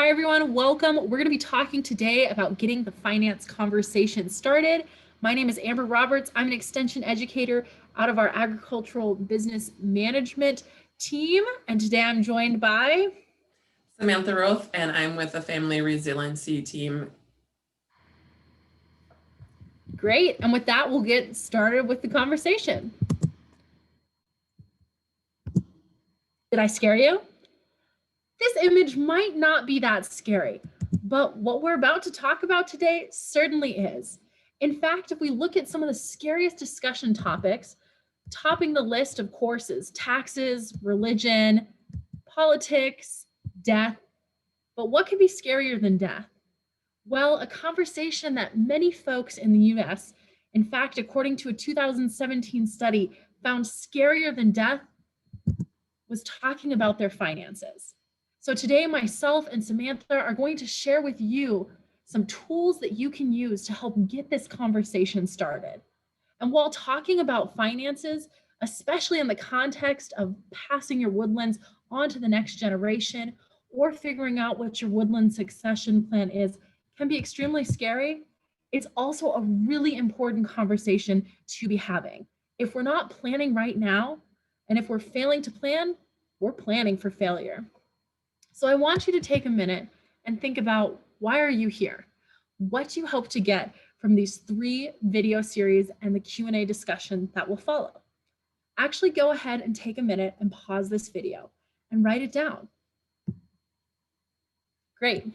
Hi, everyone. Welcome. We're going to be talking today about getting the finance conversation started. My name is Amber Roberts. I'm an extension educator out of our agricultural business management team. And today I'm joined by Samantha Roth, and I'm with the Family Resiliency team. Great. And with that, we'll get started with the conversation. Did I scare you? This image might not be that scary, but what we're about to talk about today certainly is. In fact, if we look at some of the scariest discussion topics, topping the list, of course, is taxes, religion, politics, death. But what could be scarier than death? Well, a conversation that many folks in the US, in fact, according to a 2017 study, found scarier than death was talking about their finances. So today, myself and Samantha are going to share with you some tools that you can use to help get this conversation started. And while talking about finances, especially in the context of passing your woodlands on to the next generation or figuring out what your woodland succession plan is, can be extremely scary. It's also a really important conversation to be having. If we're not planning right now, and if we're failing to plan, we're planning for failure. So I want you to take a minute and think about, why are you here? What do you hope to get from these 3 video series and the Q&A discussion that will follow? Actually go ahead and take a minute and pause this video and write it down. Great.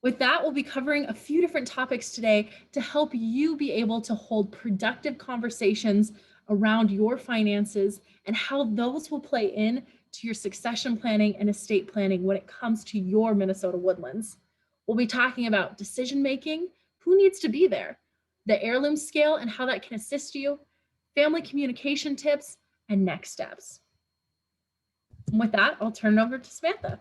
With that, we'll be covering a few different topics today to help you be able to hold productive conversations around your finances and how those will play in to your succession planning and estate planning when it comes to your Minnesota woodlands. We'll be talking about decision making, who needs to be there, the heirloom scale and how that can assist you, family communication tips, and next steps. And with that, I'll turn it over to Samantha.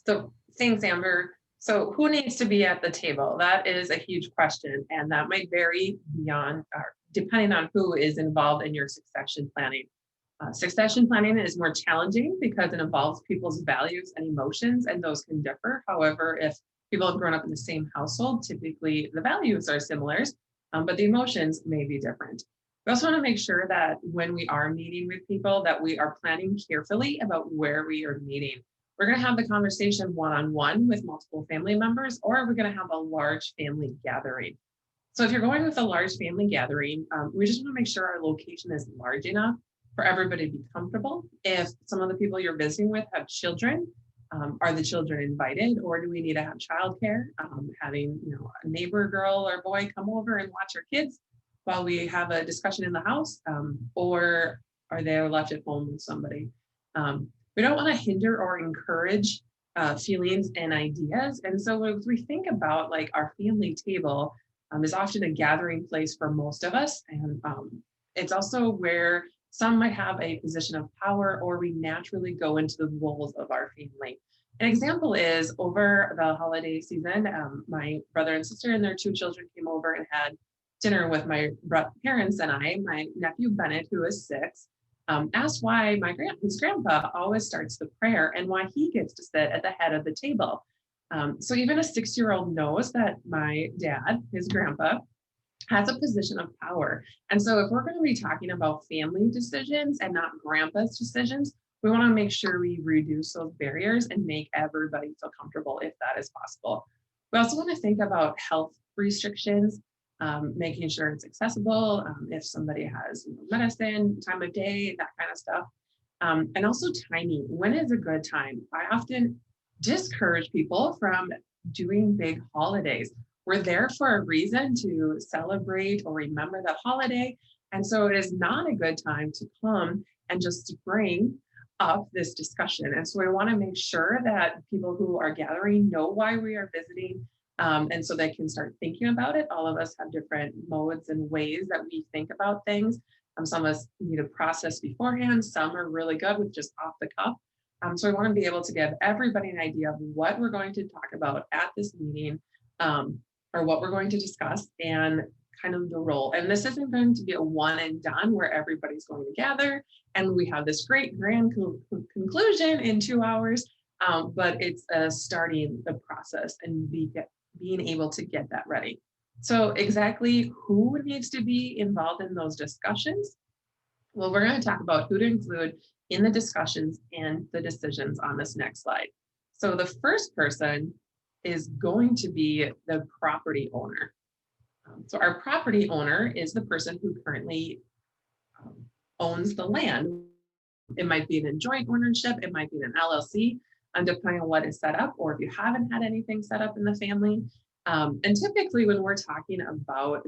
So thanks, Amber. So who needs to be at the table? That is a huge question, and that might vary beyond, depending on who is involved in your succession planning. Succession planning is more challenging because it involves people's values and emotions, and those can differ. However, if people have grown up in the same household, typically the values are similar, but the emotions may be different. We also want to make sure that when we are meeting with people, that we are planning carefully about where we are meeting. We're going to have the conversation one-on-one with multiple family members, or we're going to have a large family gathering. So if you're going with a large family gathering, we just want to make sure our location is large enough for everybody to be comfortable. If some of the people you're visiting with have children, are the children invited, or do we need to have childcare? Having a neighbor girl or boy come over and watch our kids while we have a discussion in the house, or are they left at home with somebody? We don't want to hinder or encourage feelings and ideas. And so as we think about like our family table is often a gathering place for most of us. And it's also where some might have a position of power, or we naturally go into the roles of our family. An example is over the holiday season, my brother and sister and their 2 children came over and had dinner with my parents and I. My nephew Bennett, who is 6, asked why his grandpa always starts the prayer and why he gets to sit at the head of the table. So even a 6-year-old knows that my dad, his grandpa, has a position of power. And so if we're going to be talking about family decisions and not grandpa's decisions, we want to make sure we reduce those barriers and make everybody feel comfortable if that is possible. We also want to think about health restrictions, making sure it's accessible, if somebody has medicine, time of day, that kind of stuff. And also timing. When is a good time? I often discourage people from doing big holidays. We're there for a reason to celebrate or remember that holiday. And so it is not a good time to come and just bring up this discussion. And so we want to make sure that people who are gathering know why we are visiting, and so they can start thinking about it. All of us have different modes and ways that we think about things. Some of us need a process beforehand. Some are really good with just off the cuff. So we want to be able to give everybody an idea of what we're going to talk about at this meeting, or what we're going to discuss, and kind of the role. And this isn't going to be a one and done where everybody's going to gather and we have this great grand conclusion in 2 hours. but it's starting the process and being able to get that ready. So exactly who needs to be involved in those discussions? Well, we're going to talk about who to include in the discussions and the decisions on this next slide. So the first person is going to be the property owner. So our property owner is the person who currently owns the land. It might be in joint ownership, it might be an LLC, depending on what is set up, or if you haven't had anything set up in the family. And typically when we're talking about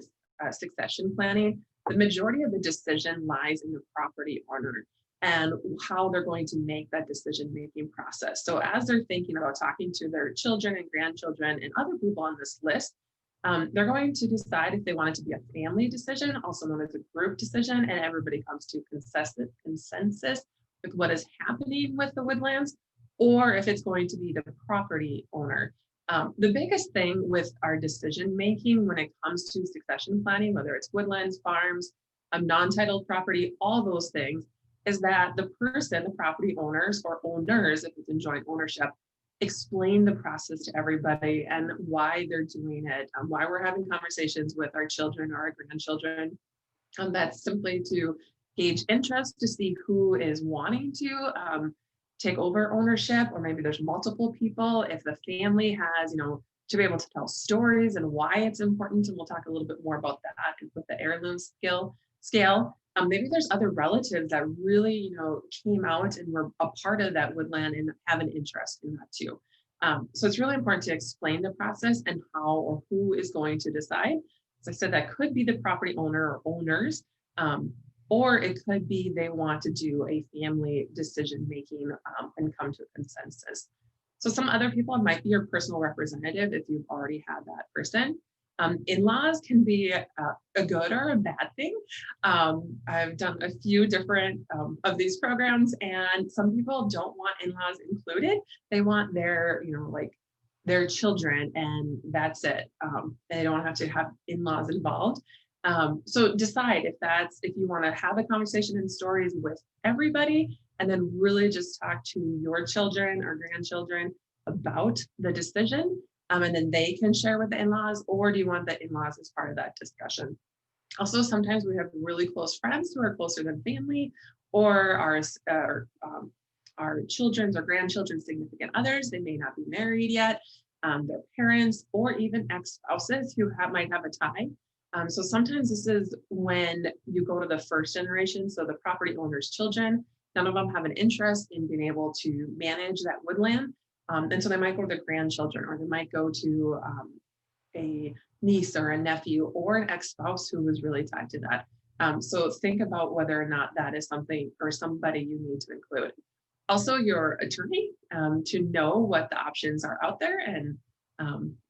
succession planning, the majority of the decision lies in the property owner and how they're going to make that decision-making process. So as they're thinking about talking to their children and grandchildren and other people on this list, they're going to decide if they want it to be a family decision, also known as a group decision, and everybody comes to consensus with what is happening with the woodlands, or if it's going to be the property owner. The biggest thing with our decision making when it comes to succession planning, whether it's woodlands, farms, non-titled property, all those things, is that the person, the property owners or owners, if it's in joint ownership, explain the process to everybody and why they're doing it, why we're having conversations with our children or our grandchildren. That's simply to gauge interest, to see who is wanting to take over ownership, or maybe there's multiple people. If the family has, to be able to tell stories and why it's important, and we'll talk a little bit more about that with the heirloom scale. Maybe there's other relatives that really, came out and were a part of that woodland and have an interest in that too. So it's really important to explain the process and how or who is going to decide. As I said, that could be the property owner or owners, or it could be they want to do a family decision-making and come to a consensus. So some other people might be your personal representative if you've already had that person. In-laws can be a good or a bad thing. I've done a few different of these programs, and some people don't want in-laws included. They want their, their children, and that's it. They don't have to have in-laws involved. So decide if you want to have a conversation and stories with everybody, and then really just talk to your children or grandchildren about the decision, and then they can share with the in-laws, or do you want the in-laws as part of that discussion? Also, sometimes we have really close friends who are closer than family, or our children's or grandchildren's significant others. They may not be married yet, their parents, or even ex-spouses who might have a tie. So sometimes this is when you go to the first generation, so the property owner's children, none of them have an interest in being able to manage that woodland. And so they might go to their grandchildren, or they might go to a niece or a nephew or an ex-spouse who was really tied to that. So think about whether or not that is something or somebody you need to include. Also, your attorney, to know what the options are out there and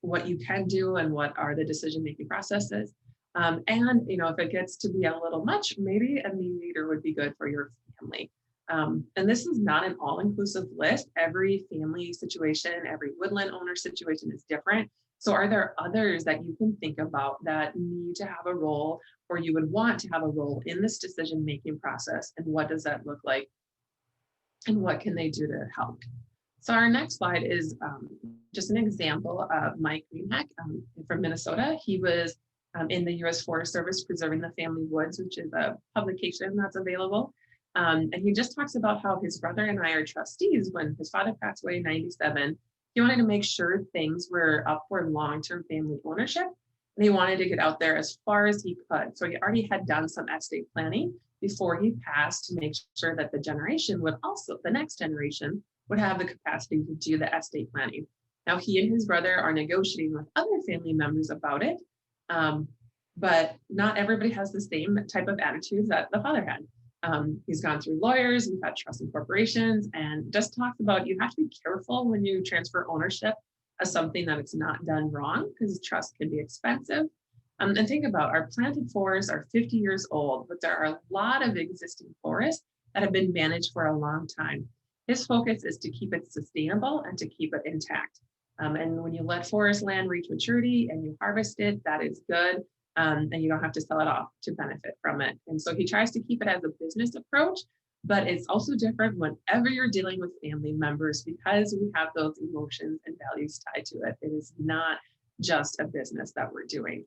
what you can do and what are the decision-making processes. And if it gets to be a little much, maybe a mediator would be good for your family. And this is not an all-inclusive list. Every family situation, every woodland owner situation is different. So are there others that you can think about that need to have a role, or you would want to have a role in this decision-making process? And what does that look like? And what can they do to help? So our next slide is just an example of Mike Greenheck from Minnesota. He was in the U.S. Forest Service Preserving the Family Woods, which is a publication that's available. And he just talks about how his brother and I are trustees. When his father passed away in 97, he wanted to make sure things were up for long-term family ownership. And he wanted to get out there as far as he could. So he already had done some estate planning before he passed to make sure that the next generation would have the capacity to do the estate planning. Now, he and his brother are negotiating with other family members about it, but not everybody has the same type of attitudes that the father had. He's gone through lawyers, we've had trust and corporations, and just talks about you have to be careful when you transfer ownership of something that it's not done wrong, because trust can be expensive. And think about our planted forests are 50 years old, but there are a lot of existing forests that have been managed for a long time. His focus is to keep it sustainable and to keep it intact. And when you let forest land reach maturity and you harvest it, that is good. And you don't have to sell it off to benefit from it. And so he tries to keep it as a business approach, But it's also different whenever you're dealing with family members because we have those emotions and values tied to it. It is not just a business that we're doing.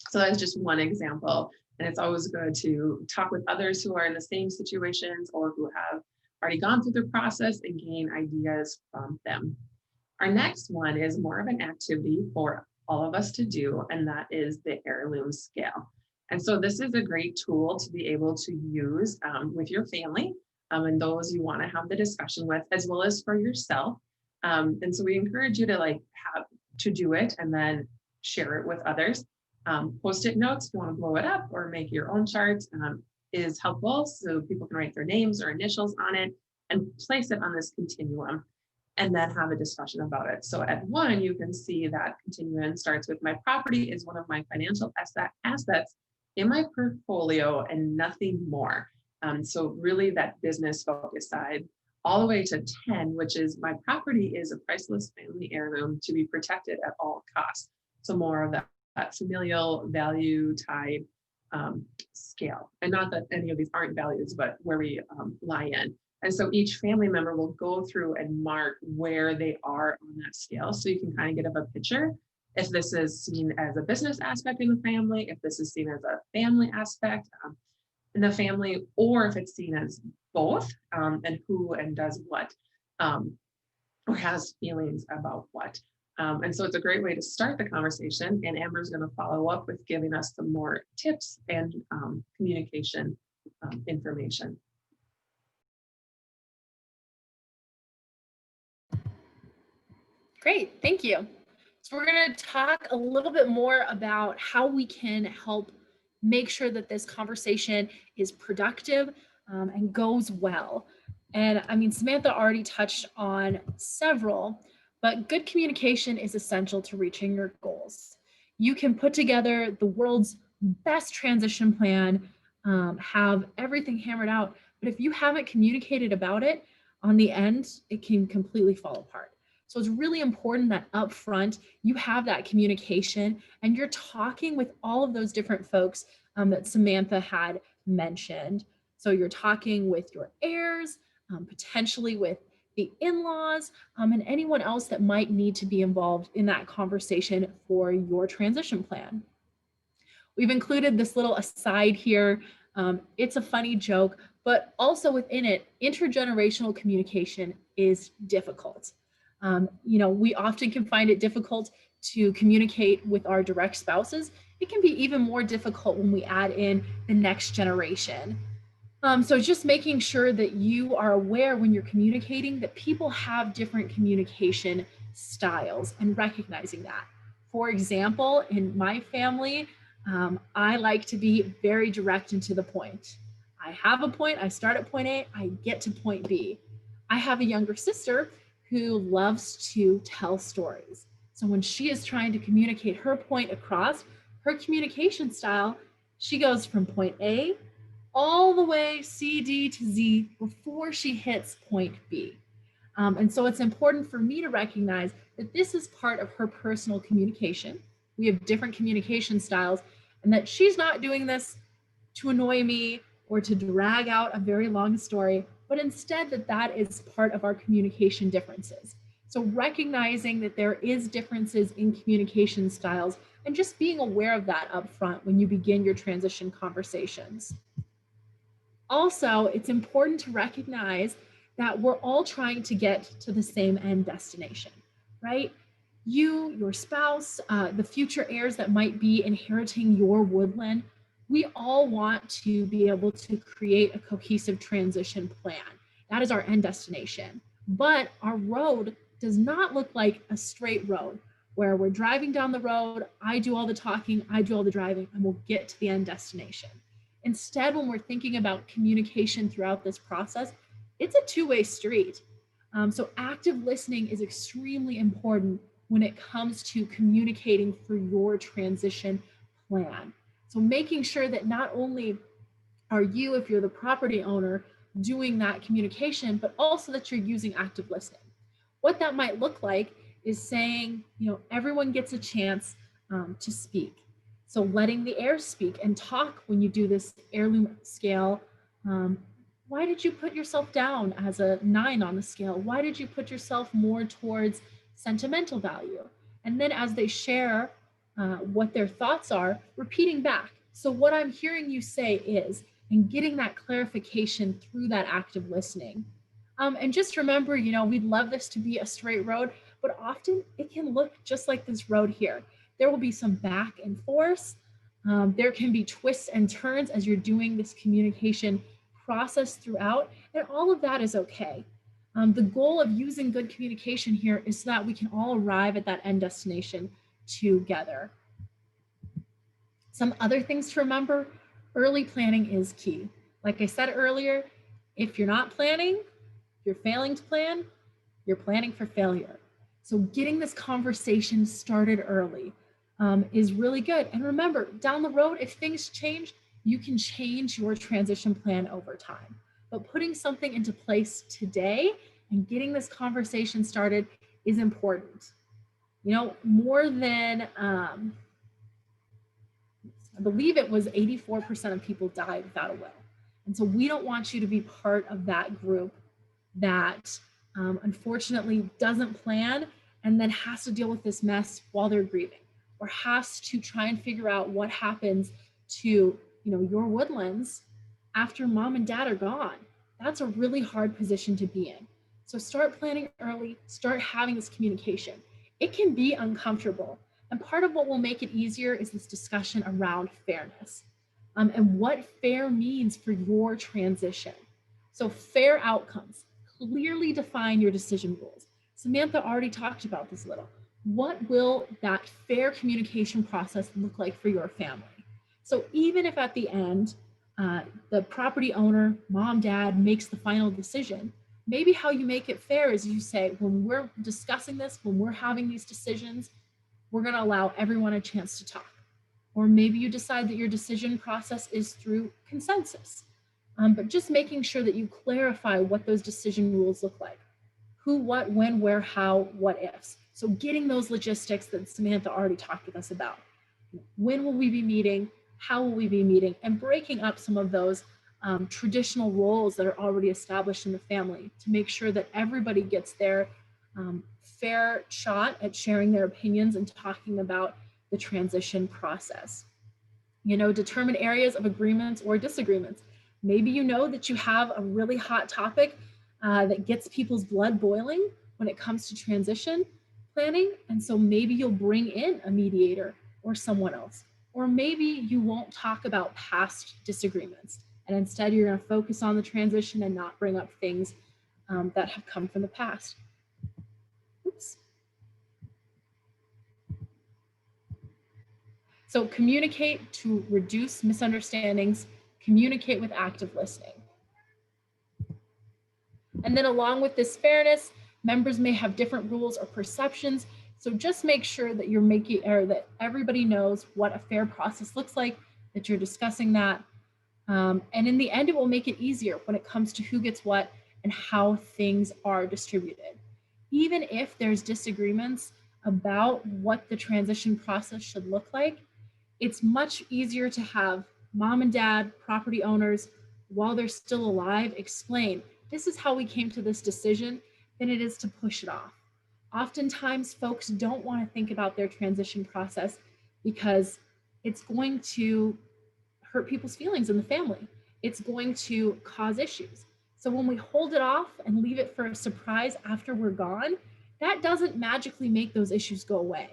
So that's just one example. And it's always good to talk with others who are in the same situations or who have already gone through the process and gain ideas from them. Our next one is more of an activity for all of us to do, and that is the heirloom scale. And so this is a great tool to be able to use with your family and those you want to have the discussion with, as well as for yourself. And so we encourage you to have to do it and then share it with others. Post-it notes, if you want to blow it up or make your own charts, is helpful so people can write their names or initials on it and place it on this continuum and then have a discussion about it. So at 1, you can see that continuum starts with my property is one of my financial assets in my portfolio and nothing more. So really that business focus side, all the way to 10, which is my property is a priceless family heirloom to be protected at all costs. So more of that familial value tied scale. And not that any of these aren't values, but where we lie in. And so each family member will go through and mark where they are on that scale. So you can kind of get a picture if this is seen as a business aspect in the family, if this is seen as a family aspect in the family, or if it's seen as both and who and does what or has feelings about what. And so it's a great way to start the conversation. And Amber's going to follow up with giving us some more tips and communication information. Great, thank you. So we're going to talk a little bit more about how we can help make sure that this conversation is productive and goes well. And I mean, Samantha already touched on several, but good communication is essential to reaching your goals. You can put together the world's best transition plan, have everything hammered out, but if you haven't communicated about it, on the end, it can completely fall apart. So it's really important that up front you have that communication and you're talking with all of those different folks that Samantha had mentioned. So you're talking with your heirs, potentially with the in-laws, and anyone else that might need to be involved in that conversation for your transition plan. We've included this little aside here. It's a funny joke, but also within it, intergenerational communication is difficult. We often can find it difficult to communicate with our direct spouses. It can be even more difficult when we add in the next generation. So just making sure that you are aware when you're communicating that people have different communication styles and recognizing that. For example, in my family, I like to be very direct and to the point. I have a point, I start at point A, I get to point B. I have a younger sister who loves to tell stories. So when she is trying to communicate her point across, her communication style, she goes from point A all the way C, D to Z before she hits point B. And so it's important for me to recognize that this is part of her personal communication. We have different communication styles, and that she's not doing this to annoy me or to drag out a very long story, but instead that is part of our communication differences. So recognizing that there is differences in communication styles and just being aware of that up front when you begin your transition conversations. Also, it's important to recognize that we're all trying to get to the same end destination, right? You, your spouse, the future heirs that might be inheriting your woodland, we all want to be able to create a cohesive transition plan. That is our end destination. But our road does not look like a straight road where we're driving down the road, I do all the talking, I do all the driving, and we'll get to the end destination. Instead, when we're thinking about communication throughout this process, it's a two-way street. So active listening is extremely important when it comes to communicating for your transition plan. So making sure that not only are you, if you're the property owner, doing that communication, but also that you're using active listening. What that might look like is saying, everyone gets a chance to speak. So letting the heirs speak and talk when you do this heirloom scale. One Why did you put yourself down as a 9 on the scale? Why did you put yourself more towards sentimental value? And then as they share what their thoughts are, repeating back. So what I'm hearing you say is, and getting that clarification through that active listening. And just remember, we'd love this to be a straight road, but often it can look just like this road here. There will be some back and forth. There can be twists and turns as you're doing this communication process throughout, and all of that is okay. The goal of using good communication here is so that we can all arrive at that end destination together. Some other things to remember, early planning is key. Like I said earlier, if you're not planning, you're failing to plan, you're planning for failure. So getting this conversation started early is really good. And remember, down the road, if things change, you can change your transition plan over time. But putting something into place today and getting this conversation started is important. More than, I believe it was 84% of people died without a will. And so we don't want you to be part of that group that unfortunately doesn't plan and then has to deal with this mess while they're grieving, or has to try and figure out what happens to your woodlands after mom and dad are gone. That's a really hard position to be in. So start planning early, start having this communication. It can be uncomfortable. And part of what will make it easier is this discussion around fairness and what fair means for your transition. So fair outcomes, clearly define your decision rules. Samantha already talked about this a little. What will that fair communication process look like for your family? So even if at the end, the property owner, mom, dad makes the final decision, maybe how you make it fair is you say, when we're discussing this, when we're having these decisions, we're going to allow everyone a chance to talk. Or maybe you decide that your decision process is through consensus. But just making sure that you clarify what those decision rules look like. Who, what, when, where, how, what ifs. So getting those logistics that Samantha already talked with us about. When will we be meeting? How will we be meeting? And breaking up some of those traditional roles that are already established in the family to make sure that everybody gets their fair shot at sharing their opinions and talking about the transition process. Determine areas of agreements or disagreements. Maybe that you have a really hot topic that gets people's blood boiling when it comes to transition planning. And so maybe you'll bring in a mediator or someone else. Or maybe you won't talk about past disagreements. And instead you're going to focus on the transition and not bring up things that have come from the past. Oops. So communicate to reduce misunderstandings, communicate with active listening. And then along with this fairness, members may have different rules or perceptions. So just make sure that you're that everybody knows what a fair process looks like, that you're discussing that. And in the end, it will make it easier when it comes to who gets what and how things are distributed. Even if there's disagreements about what the transition process should look like, it's much easier to have mom and dad, property owners, while they're still alive, explain, this is how we came to this decision, than it is to push it off. Oftentimes, folks don't want to think about their transition process because it's going to hurt people's feelings in the family. It's going to cause issues. So when we hold it off and leave it for a surprise after we're gone, that doesn't magically make those issues go away.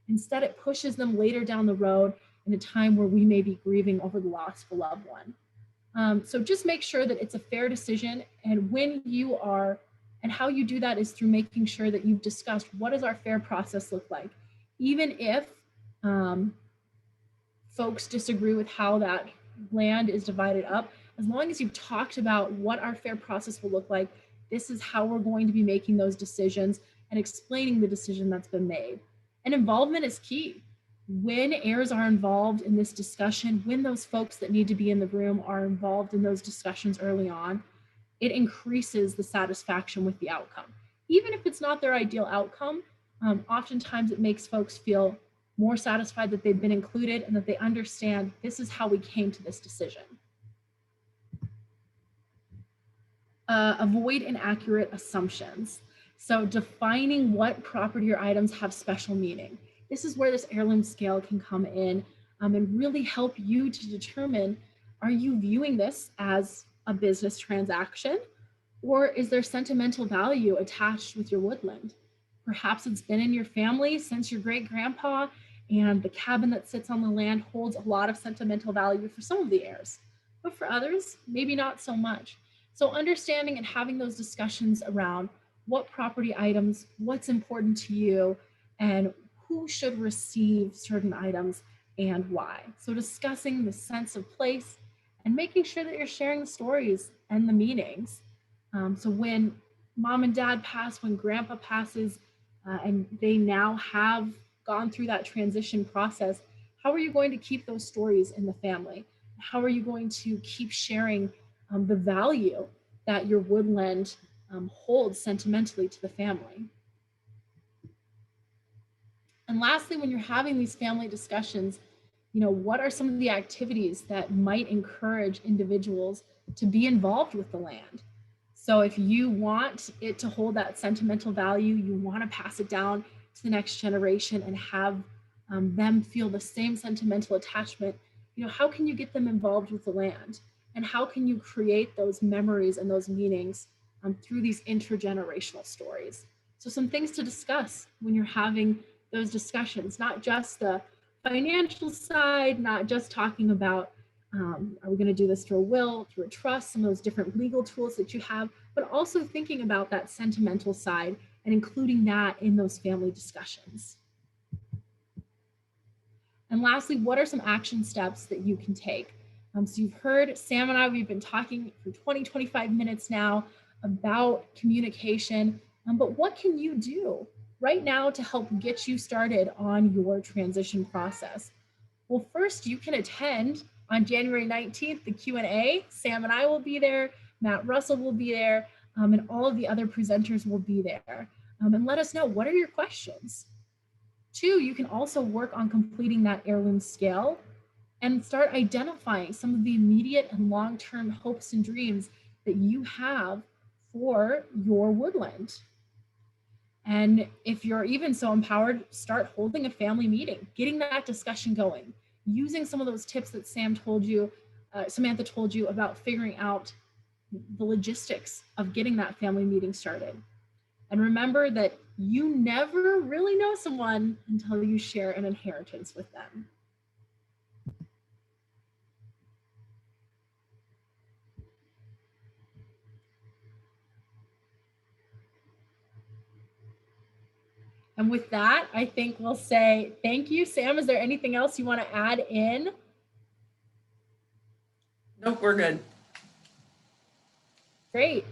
Instead, it pushes them later down the road in a time where we may be grieving over the loss of a loved one. So just make sure that it's a fair decision, and when you are, and how you do that is through making sure that you've discussed what does our fair process look like. Even if folks disagree with how that land is divided up, as long as you've talked about what our fair process will look like, this is how we're going to be making those decisions and explaining the decision that's been made. And involvement is key. When heirs are involved in this discussion, when those folks that need to be in the room are involved in those discussions early on, it increases the satisfaction with the outcome. Even if it's not their ideal outcome, oftentimes it makes folks feel more satisfied that they've been included and that they understand this is how we came to this decision. Avoid inaccurate assumptions. So defining what property or items have special meaning. This is where this heirloom scale can come in and really help you to determine, are you viewing this as a business transaction, or is there sentimental value attached with your woodland? Perhaps it's been in your family since your great grandpa, and the cabin that sits on the land holds a lot of sentimental value for some of the heirs, but for others, maybe not so much. So understanding and having those discussions around what property items, what's important to you, and who should receive certain items and why. So discussing the sense of place and making sure that you're sharing the stories and the meanings. So when mom and dad pass, when grandpa passes, and they now have gone through that transition process, how are you going to keep those stories in the family? How are you going to keep sharing the value that your woodland holds sentimentally to the family? And lastly, when you're having these family discussions, what are some of the activities that might encourage individuals to be involved with the land? So if you want it to hold that sentimental value, you want to pass it down to the next generation and have them feel the same sentimental attachment, how can you get them involved with the land? And how can you create those memories and those meanings through these intergenerational stories? So some things to discuss when you're having those discussions, not just the financial side, not just talking about are we going to do this through a will, through a trust, some of those different legal tools that you have, but also thinking about that sentimental side and including that in those family discussions. And lastly, what are some action steps that you can take? So you've heard Sam and I, we've been talking for 25 minutes now about communication, but what can you do right now to help get you started on your transition process? Well, first you can attend on January 19th, the Q&A. Sam and I will be there, Matt Russell will be there, and all of the other presenters will be there. And let us know, what are your questions? 2, you can also work on completing that heirloom scale and start identifying some of the immediate and long-term hopes and dreams that you have for your woodland. And if you're even so empowered, start holding a family meeting, getting that discussion going, using some of those tips that Samantha told you about figuring out the logistics of getting that family meeting started. And remember that you never really know someone until you share an inheritance with them. And with that, I think we'll say thank you. Sam, is there anything else you want to add in? Nope, we're good. Great.